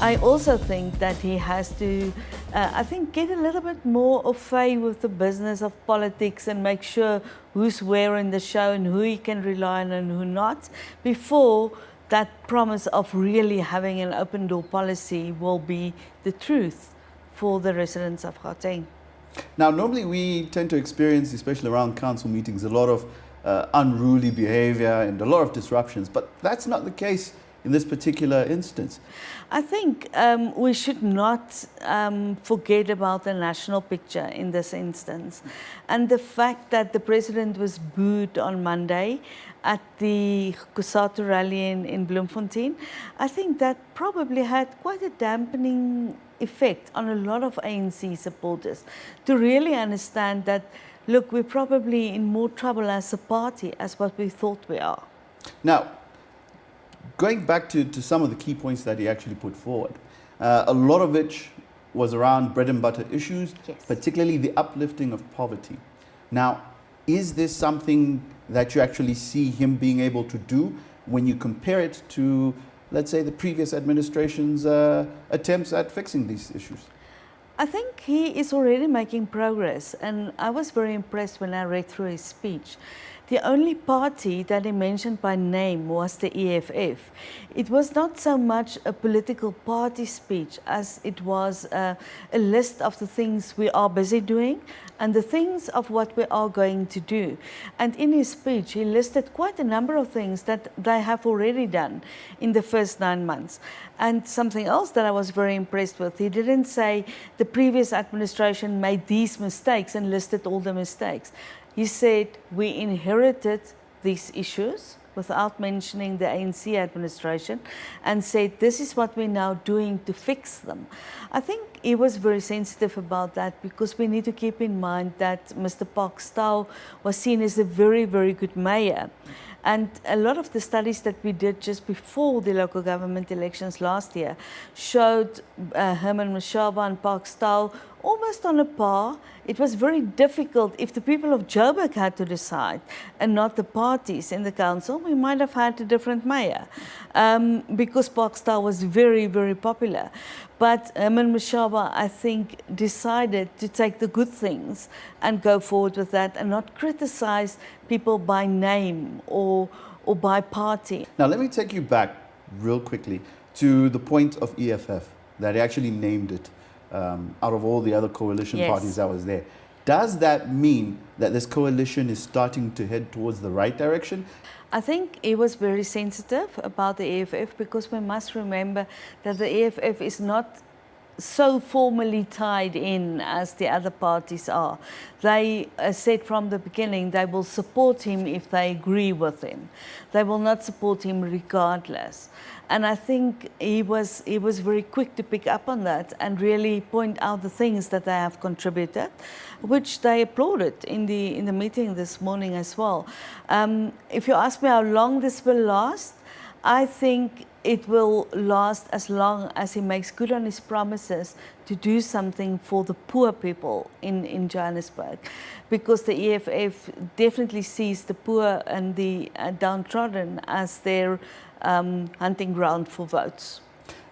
I also think that he has to, get a little bit more of fay with the business of politics and make sure who's where in the show and who he can rely on and who not, before that promise of really having an open door policy will be the truth for the residents of Gauteng. Now, normally we tend to experience, especially around council meetings, a lot of unruly behavior and a lot of disruptions, but that's not the case in this particular instance. I think we should not forget about the national picture in this instance. And the fact that the president was booed on Monday at the Kusatu rally in Bloemfontein, I think that probably had quite a dampening effect on a lot of ANC supporters to really understand that, look, we're probably in more trouble as a party as what we thought we are. Now, going back to some of the key points that he actually put forward, a lot of which was around bread and butter issues, yes, particularly the uplifting of poverty. Now, is this something that you actually see him being able to do when you compare it to, let's say, the previous administration's attempts at fixing these issues? I think he is already making progress, and I was very impressed when I read through his speech. The only party that he mentioned by name was the EFF. It was not so much a political party speech as it was a list of the things we are busy doing and the things of what we are going to do. And in his speech, he listed quite a number of things that they have already done in the first 9 months. And something else that I was very impressed with, he didn't say the previous administration made these mistakes and listed all the mistakes. He said we inherited these issues without mentioning the ANC administration and said this is what we're now doing to fix them. I think he was very sensitive about that because we need to keep in mind that Mr. Park Staal was seen as a very, very good mayor. And a lot of the studies that we did just before the local government elections last year showed Herman Mashaba and Park Staal almost on a par. It was very difficult. If the people of Joburg had to decide and not the parties in the council, we might have had a different mayor because Park Staal was very, very popular. But Herman Mashaba, I think, decided to take the good things and go forward with that and not criticize people by name or by party. Now, let me take you back real quickly to the point of EFF, that he actually named it out of all the other coalition Yes. parties that was there. Does that mean that this coalition is starting to head towards the right direction? I think he was very sensitive about the EFF because we must remember that the EFF is not so formally tied in as the other parties are. They said from the beginning they will support him if they agree with him. They will not support him regardless. And I think he was very quick to pick up on that and really point out the things that they have contributed, which they applauded in the meeting this morning as well. If you ask me how long this will last, I think it will last as long as he makes good on his promises to do something for the poor people in Johannesburg, because the EFF definitely sees the poor and the downtrodden as their hunting ground for votes.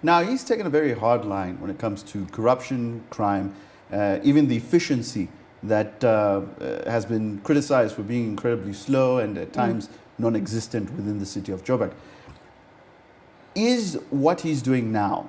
Now, he's taken a very hard line when it comes to corruption, crime, even the efficiency that has been criticized for being incredibly slow and at times non-existent within the city of Joburg. Is what he's doing now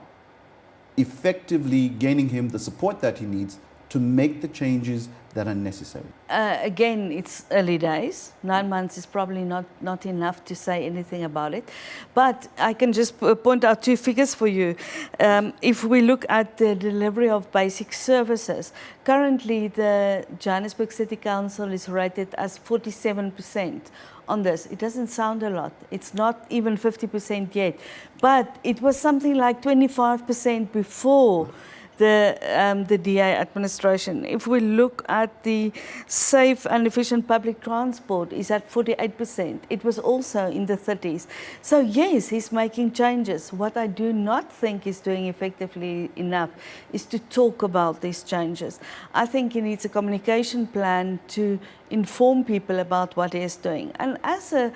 effectively gaining him the support that he needs to make the changes that are necessary? Again, it's early days. 9 months is probably not enough to say anything about it. But I can just point out 2 figures for you. If we look at the delivery of basic services, currently the Johannesburg City Council is rated as 47% on this. It doesn't sound a lot. It's not even 50% yet. But it was something like 25% before the DA administration. If we look at the safe and efficient public transport, is at 48%. It was also in the 30s. So yes, he's making changes. What I do not think he's doing effectively enough is to talk about these changes. I think he needs a communication plan to inform people about what he is doing. And as a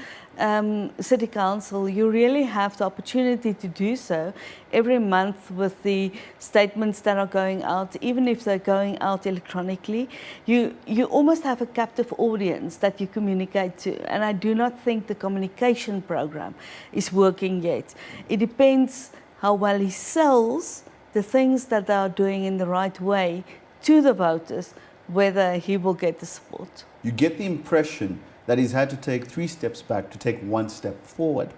city council, you really have the opportunity to do so every month with the statements that are going out, even if they're going out electronically. You almost have a captive audience that you communicate to. And I do not think the communication program is working yet. It depends how well he sells the things that they are doing in the right way to the voters, whether he will get the support. You get the impression that he's had to take 3 steps back to take 1 step forward.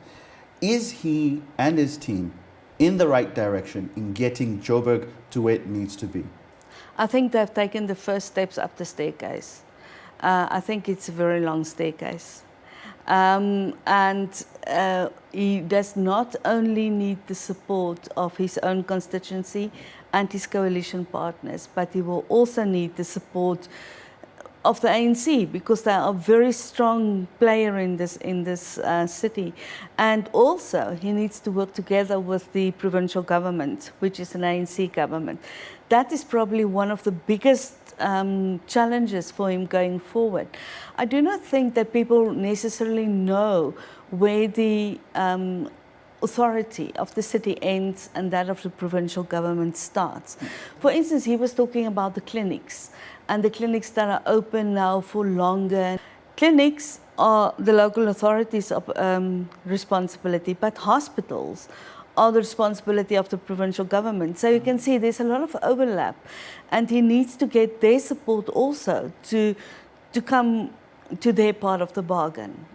Is he and his team in the right direction in getting Joburg to where it needs to be? I think they've taken the first steps up the staircase. I think it's a very long staircase. He does not only need the support of his own constituency and his coalition partners, but he will also need the support of the ANC, because they are a very strong player in this city. And also he needs to work together with the provincial government, which is an ANC government. That is probably one of the biggest challenges for him going forward. I do not think that people necessarily know where the authority of the city ends and that of the provincial government starts. For instance, he was talking about the clinics, and the clinics that are open now for longer. Clinics are the local authorities' responsibility, but hospitals are the responsibility of the provincial government. So you can see there's a lot of overlap, and he needs to get their support also to come to their part of the bargain.